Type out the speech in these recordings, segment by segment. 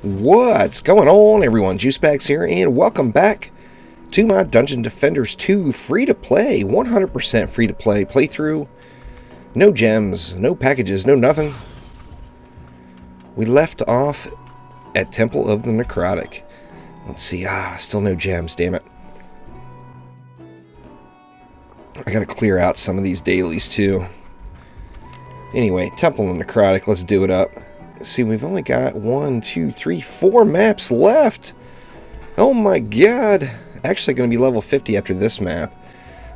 What's going on, everyone? Juicebags here, and welcome back to my Dungeon Defenders 2 free-to-play, 100% free-to-play playthrough. No gems, no packages, no nothing. We left off at Temple of the Necrotic. Let's see, still no gems, damn it. I gotta clear out some of these dailies, too. Anyway, Temple of the Necrotic, let's do it up. See, we've only got 4 maps left. Oh my god. Actually going to be level 50 after this map.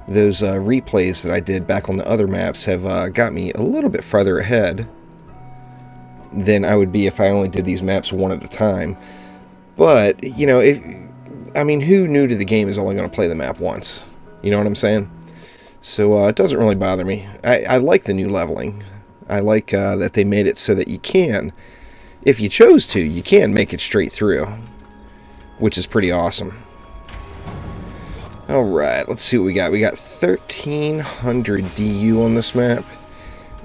Those replays that I did back on the other maps have got me a little bit farther ahead than I would be if I only did these maps one at a time. But, you know, who new to the game is only going to play the map once? You know what I'm saying? So it doesn't really bother me. I like the new leveling. I like that they made it so that you can, if you chose to, you can make it straight through, which is pretty awesome. Alright, let's see what we got. We got 1,300 DU on this map,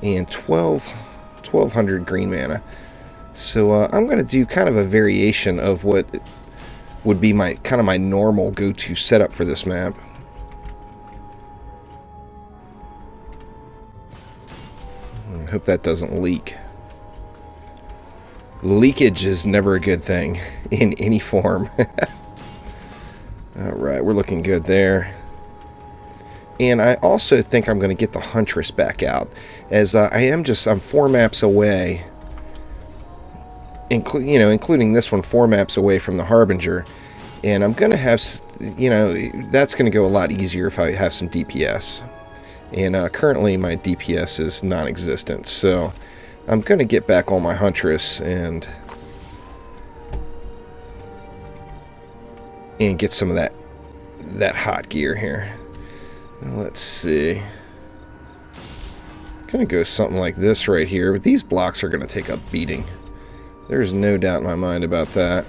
and 1,200 green mana. So I'm going to do kind of a variation of what would be my normal go-to setup for this map. I hope that doesn't leak. Leakage is never a good thing in any form. Alright, we're looking good there. And I also think I'm going to get the Huntress back out, as I'm 4 maps away, including this one, 4 maps away from the Harbinger. And I'm going to have, that's going to go a lot easier if I have some DPS. And currently my DPS is non-existent, so I'm going to get back on my Huntress and get some of that hot gear here. Let's see. Going to go something like this right here, but these blocks are going to take a beating. There's no doubt in my mind about that.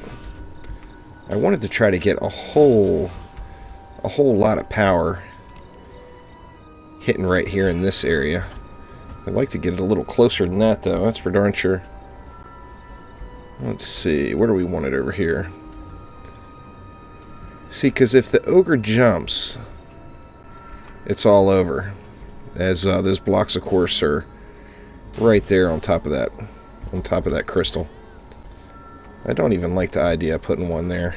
I wanted to try to get a whole lot of power hitting right here in this area. I'd like to get it a little closer than that, though. That's for darn sure. Let's see. Where do we want it over here? See, because if the ogre jumps, it's all over. As those blocks, of course, are right there on top of that crystal. I don't even like the idea of putting one there.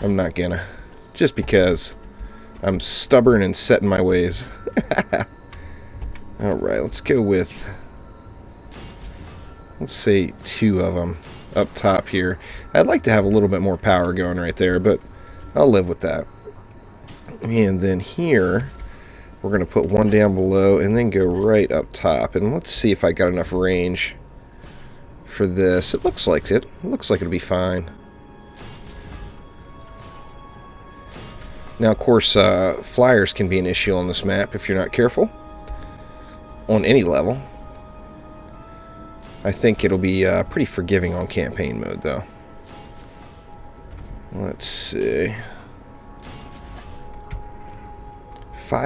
I'm not gonna. Just because I'm stubborn and set in my ways. Alright, let's go with, let's say 2 of them up top here. I'd like to have a little bit more power going right there, but I'll live with that. And then here, we're going to put 1 down below and then go right up top. And let's see if I got enough range for this. It looks like it. It looks like it'll be fine. Now, of course, flyers can be an issue on this map if you're not careful. On any level. I think it'll be pretty forgiving on campaign mode, though. Let's see.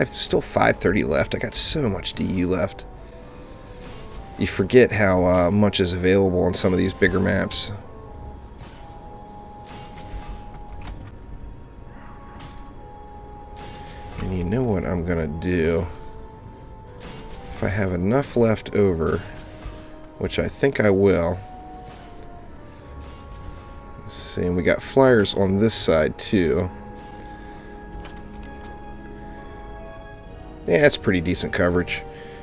Still 530 left. I got so much DU left. You forget how much is available on some of these bigger maps. And you know what I'm gonna do? If I have enough left over, which I think I will. Let's see, and we got flyers on this side too. Yeah, it's pretty decent coverage.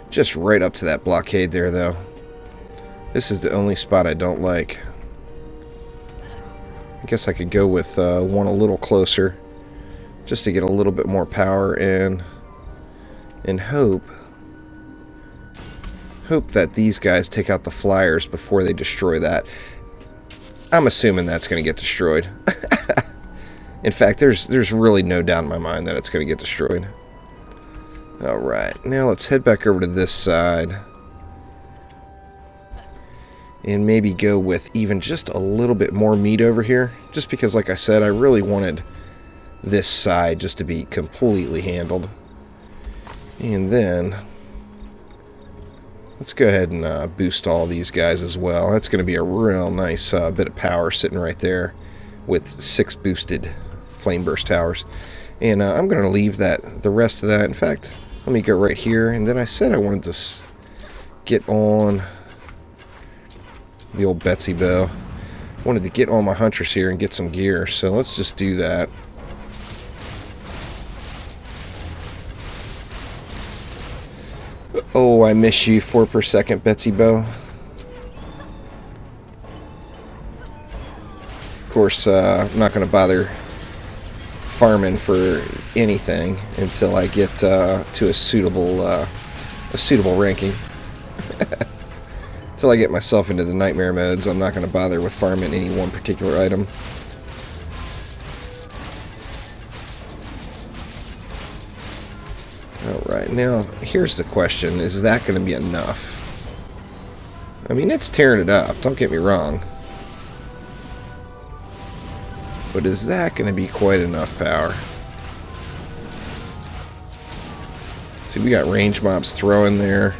Just right up to that blockade there, though. This is the only spot I don't like. I guess I could go with one a little closer, just to get a little bit more power and hope that these guys take out the flyers before they destroy that. I'm assuming that's going to get destroyed. In fact, there's really no doubt in my mind that it's going to get destroyed. Alright, now let's head back over to this side. And maybe go with even just a little bit more meat over here. Just because, like I said, I really wanted this side just to be completely handled. And then Let's go ahead and boost all these guys as well. That's going to be a real nice bit of power sitting right there with 6 boosted flame burst towers. And I'm going to leave the rest of that. In fact, let me go right here. And then I said I wanted to get on the old Betsy bow. Wanted to get on my hunters here and get some gear. So let's just do that. Oh, I miss you 4 per second, Betsy bow. Of course, I'm not going to bother farming for anything until I get to a suitable ranking. Until I get myself into the nightmare modes, I'm not going to bother with farming any one particular item. Alright, now here's the question. Is that going to be enough? I mean, it's tearing it up, don't get me wrong. But is that going to be quite enough power? See, we got range mobs throwing there.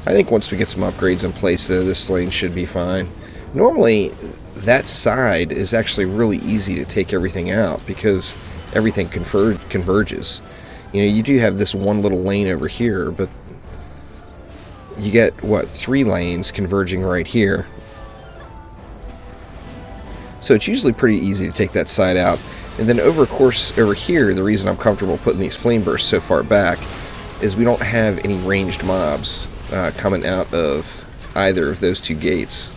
I think once we get some upgrades in place, though, this lane should be fine. Normally, that side is actually really easy to take everything out because everything converges. You know, you do have this one little lane over here, but you get, what, 3 lanes converging right here. So it's usually pretty easy to take that side out. And then over here, the reason I'm comfortable putting these flame bursts so far back is we don't have any ranged mobs coming out of either of those 2 gates.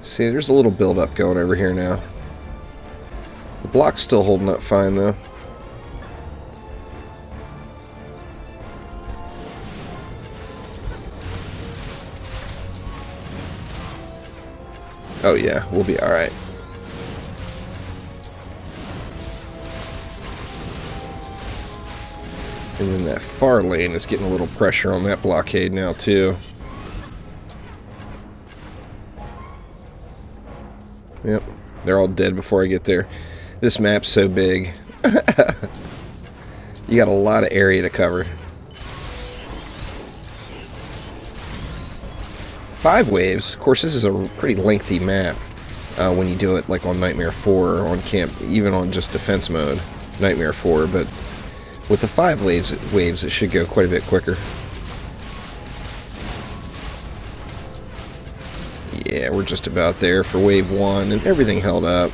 See, there's a little build-up going over here now. The block's still holding up fine, though. Oh yeah, we'll be alright. And then that far lane is getting a little pressure on that blockade now, too. Yep, they're all dead before I get there. This map's so big. You got a lot of area to cover. 5 waves. Of course, this is a pretty lengthy map when you do it like on Nightmare 4 or on camp, even on just defense mode, Nightmare 4. But with the 5 waves, it should go quite a bit quicker. Yeah, we're just about there for wave 1, and everything held up.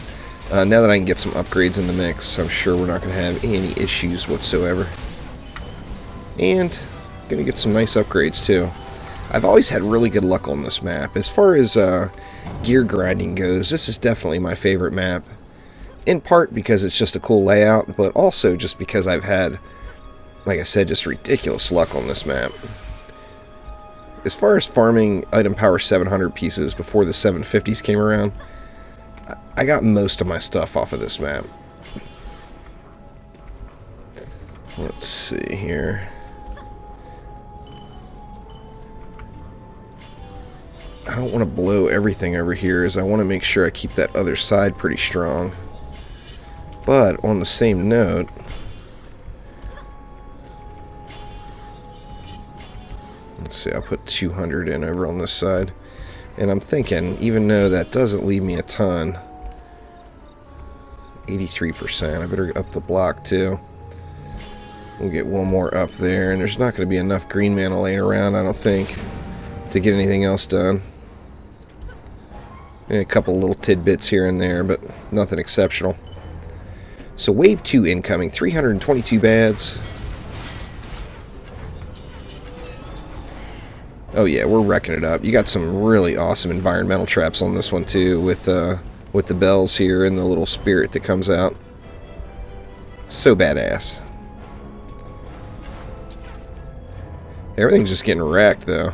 Now that I can get some upgrades in the mix, I'm sure we're not going to have any issues whatsoever. And going to get some nice upgrades too. I've always had really good luck on this map. As far as gear grinding goes, this is definitely my favorite map. In part because it's just a cool layout, but also just because I've had, like I said, just ridiculous luck on this map. As far as farming item power 700 pieces before the 750s came around, I got most of my stuff off of this map. Let's see here. I don't want to blow everything over here, as I want to make sure I keep that other side pretty strong. But on the same note, let's see, I'll put 200 in over on this side. And I'm thinking, even though that doesn't leave me a ton, 83%, I better up the block too. We'll get one more up there, and there's not going to be enough green mana laying around, I don't think, to get anything else done. And a couple little tidbits here and there, but nothing exceptional. So wave 2 incoming, 322 bads. Oh yeah, we're wrecking it up. You got some really awesome environmental traps on this one too, with the bells here and the little spirit that comes out. So badass. Everything's just getting wrecked though.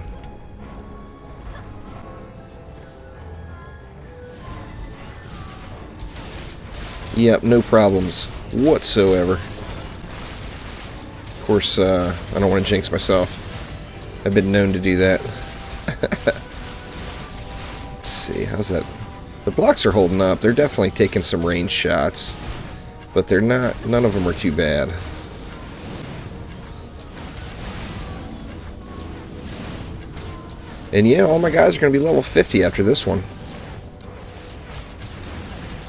Yep, no problems whatsoever. Of course, I don't want to jinx myself. I've been known to do that. Let's see, how's that? The blocks are holding up. They're definitely taking some range shots, but they're not. None of them are too bad. And yeah, all my guys are going to be level 50 after this one.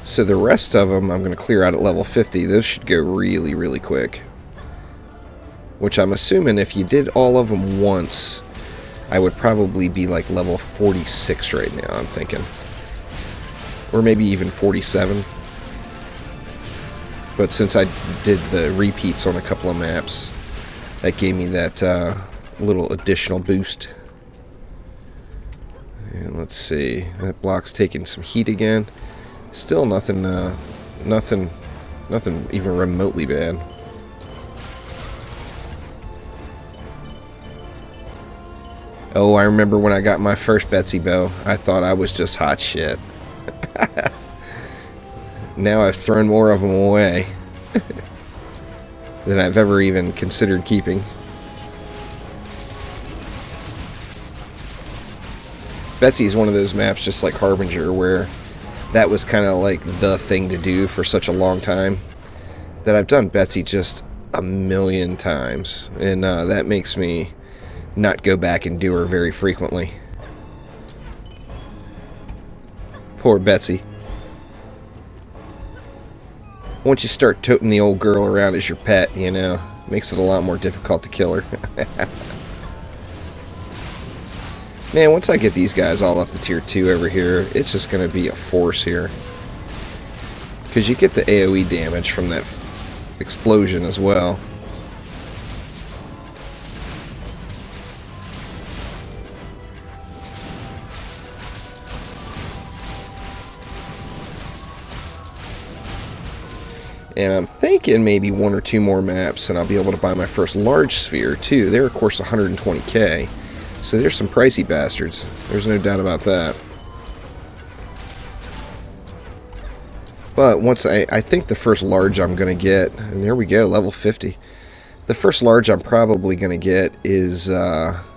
So the rest of them I'm going to clear out at level 50. Those should go really, really quick. Which I'm assuming if you did all of them once, I would probably be like level 46 right now, I'm thinking. Or maybe even 47. But since I did the repeats on a couple of maps, that gave me that little additional boost. And let's see, that block's taking some heat again. Still nothing even remotely bad. Oh, I remember when I got my first Betsy bow, I thought I was just hot shit. Now I've thrown more of them away than I've ever even considered keeping. Betsy is one of those maps, just like Harbinger, where that was kind of like the thing to do for such a long time, that I've done Betsy just a million times, and that makes me not go back and do her very frequently. Poor Betsy. Once you start toting the old girl around as your pet, you know, makes it a lot more difficult to kill her. Man, once I get these guys all up to tier 2 over here, it's just going to be a force here. Because you get the AoE damage from that explosion as well. And I'm thinking maybe 1 or 2 more maps and I'll be able to buy my first large sphere too. They're of course 120k. So there's some pricey bastards. There's no doubt about that. But once I think the first large I'm going to get, and there we go, level 50. The first large I'm probably going to get is, I'm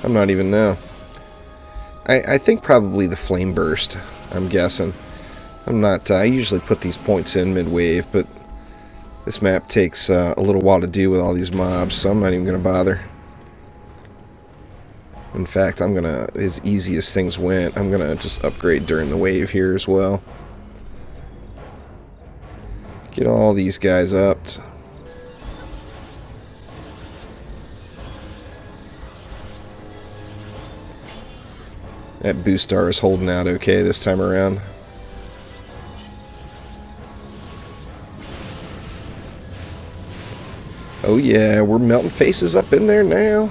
not even know. I think probably the Flame Burst, I'm guessing. I'm not, I usually put these points in mid-wave, but this map takes a little while to do with all these mobs, so I'm not even going to bother. In fact, I'm going to, as easy as things went, I'm going to just upgrade during the wave here as well. Get all these guys up. That boost star is holding out okay this time around. Oh yeah, we're melting faces up in there now.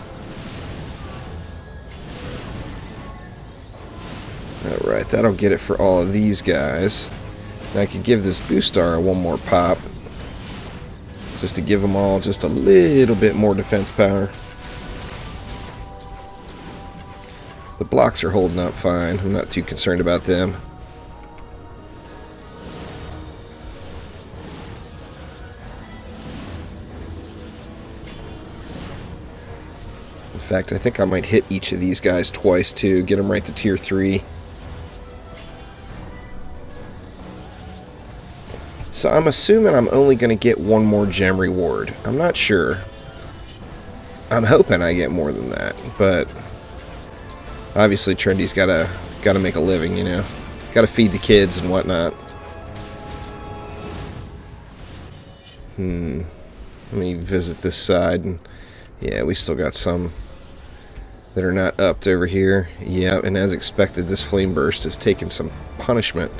Alright, that'll get it for all of these guys. And I could give this boost star one more pop. Just to give them all just a little bit more defense power. The blocks are holding up fine. I'm not too concerned about them. In fact, I think I might hit each of these guys twice too. Get them right to tier 3. So I'm assuming I'm only going to get one more gem reward. I'm not sure. I'm hoping I get more than that, but obviously Trendy's gotta make a living, you know. Gotta feed the kids and whatnot. Let me visit this side. And yeah, we still got some that are not upped over here. Yeah, and as expected, this Flame Burst has taken some punishment,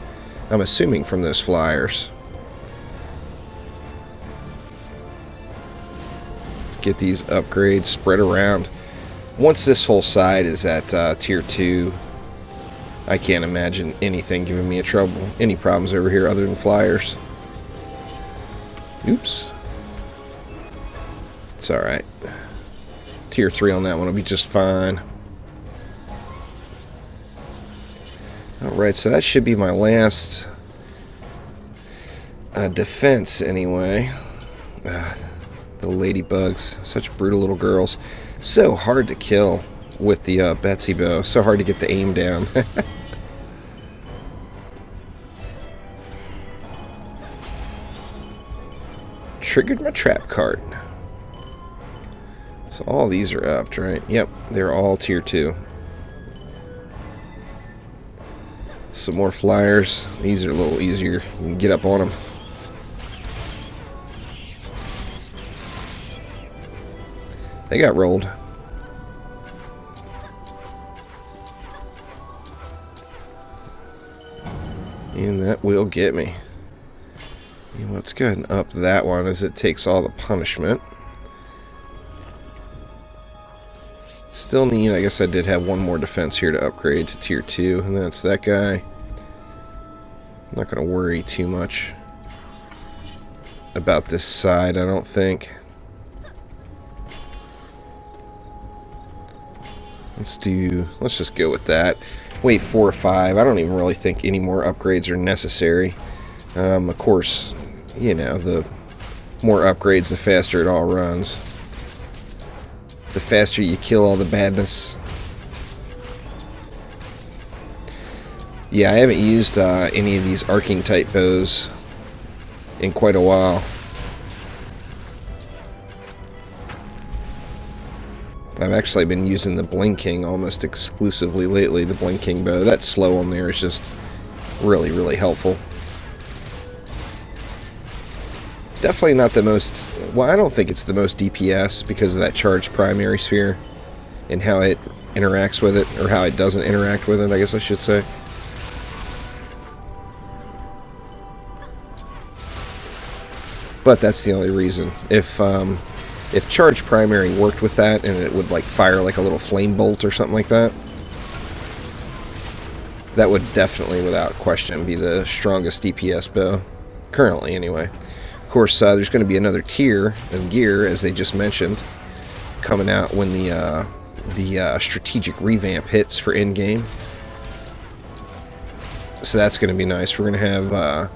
I'm assuming, from those flyers. Let's get these upgrades spread around. Once this whole side is at tier 2, I can't imagine anything giving me any problems over here other than flyers. Oops. It's alright. Tier 3 on that one will be just fine. Alright, so that should be my last defense anyway. The ladybugs. Such brutal little girls. So hard to kill with the Betsy bow. So hard to get the aim down. Triggered my trap card. So all these are upped, right? Yep, they're all tier 2. Some more flyers. These are a little easier. You can get up on them. They got rolled. And that will get me. And let's go ahead and up that one as it takes all the punishment. Still need, I guess I did have one more defense here to upgrade to tier 2, and that's that guy. I'm not going to worry too much about this side, I don't think. Let's just go with that. Wave 4 or 5, I don't even really think any more upgrades are necessary. Of course, you know, the more upgrades, the faster it all runs. The faster you kill all the badness. Yeah, I haven't used any of these arcing type bows in quite a while. I've actually been using the blinking almost exclusively lately, the blinking bow. That slow on there is just really, really helpful. Definitely not the most, well, I don't think it's the most DPS because of that charged primary sphere and how it interacts with it, or how it doesn't interact with it, I guess I should say. But that's the only reason. If charged primary worked with that and it would like fire like a little flame bolt or something like that, that would definitely, without question, be the strongest DPS bow. Currently, anyway. Of course, there's going to be another tier of gear, as they just mentioned, coming out when the strategic revamp hits for in-game. So that's going to be nice. We're going to have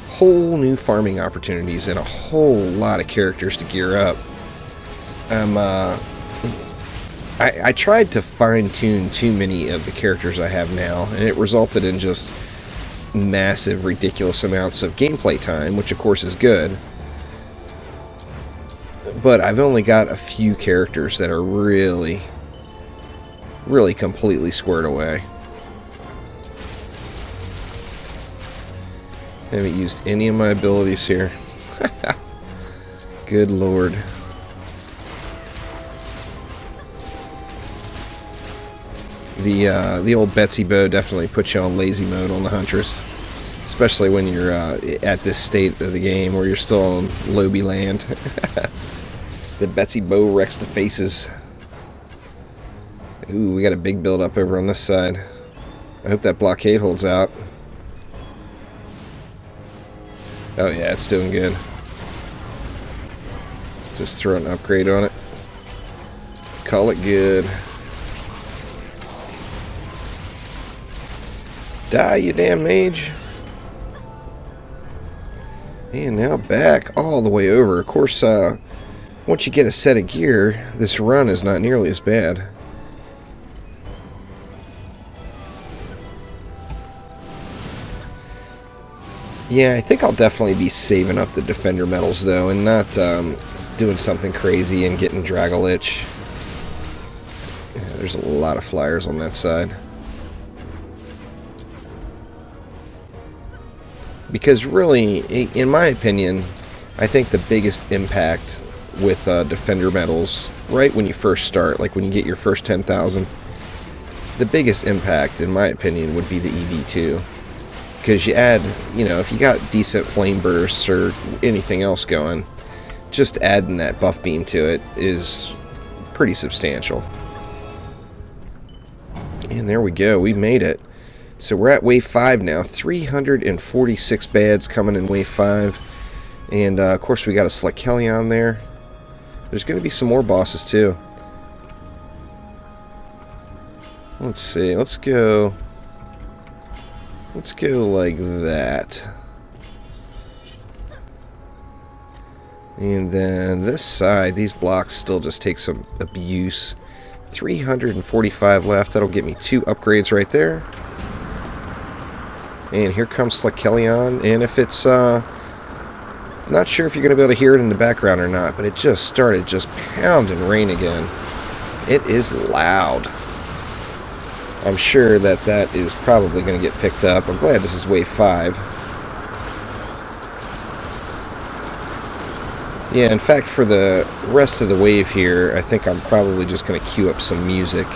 whole new farming opportunities and a whole lot of characters to gear up. I tried to fine-tune too many of the characters I have now, and it resulted in just massive, ridiculous amounts of gameplay time, which of course is good. But I've only got a few characters that are really, really completely squared away. I haven't used any of my abilities here. Good lord. The old Betsy bow definitely puts you on lazy mode on the Huntress, especially when you're at this state of the game where you're still on Lobby land. The Betsy bow wrecks the faces. Ooh, we got a big build up over on this side. I hope that blockade holds out. Oh yeah, it's doing good. Just throw an upgrade on it. Call it good. Die, you damn mage. And now back all the way over. Of course, once you get a set of gear, this run is not nearly as bad. Yeah, I think I'll definitely be saving up the defender medals though, and not doing something crazy and getting Dragolich. Yeah, there's a lot of flyers on that side. Because really, in my opinion, I think the biggest impact with defender medals, right when you first start, like when you get your first 10,000, the biggest impact, in my opinion, would be the EV2. Because you add, you know, if you got decent flame bursts or anything else going, just adding that buff beam to it is pretty substantial. And there we go, we made it. So we're at wave 5 now, 346 bads coming in wave 5. And of course we got a Slakelion there. There's going to be some more bosses too. Let's see, let's go like that. And then this side, these blocks still just take some abuse. 345 left, that'll get me 2 upgrades right there. And here comes Slakelion, and if it's Not sure if you're going to be able to hear it in the background or not, but it just started just pounding rain again. It is loud. I'm sure that that is probably going to get picked up. I'm glad this is wave 5. Yeah, in fact, for the rest of the wave here, I think I'm probably just going to cue up some music.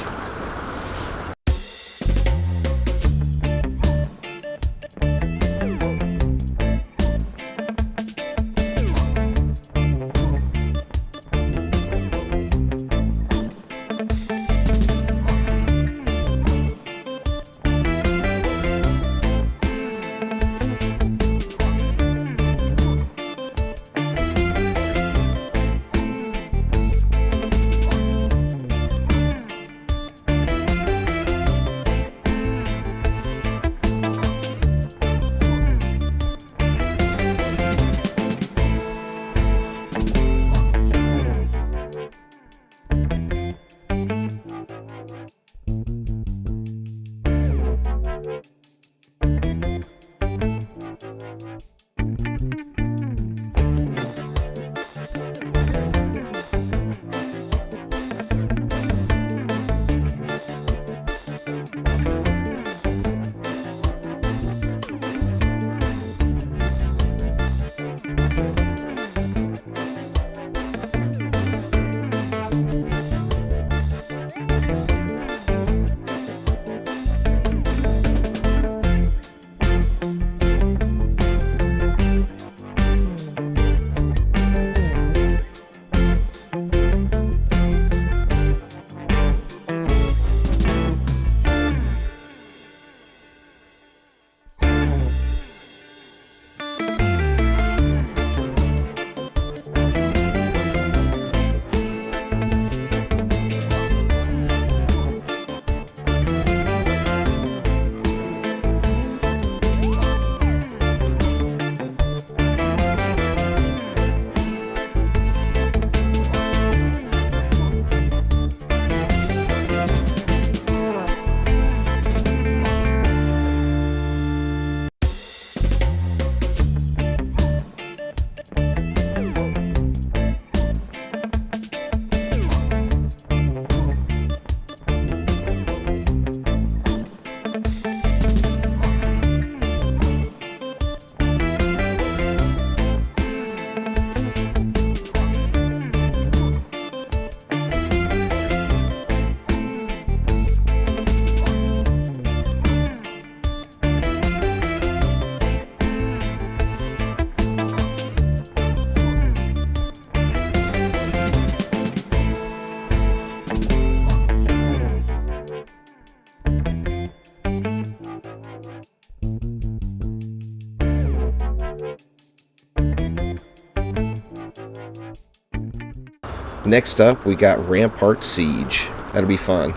Next up, we got Rampart Siege. That'll be fun.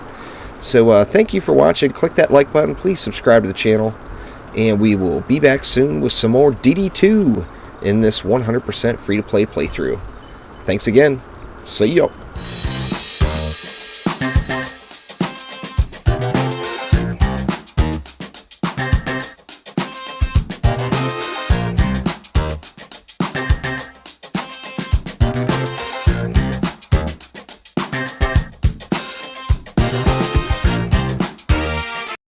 So thank you for watching. Click that like button. Please subscribe to the channel. And we will be back soon with some more DD2 in this 100% free-to-play playthrough. Thanks again. See ya.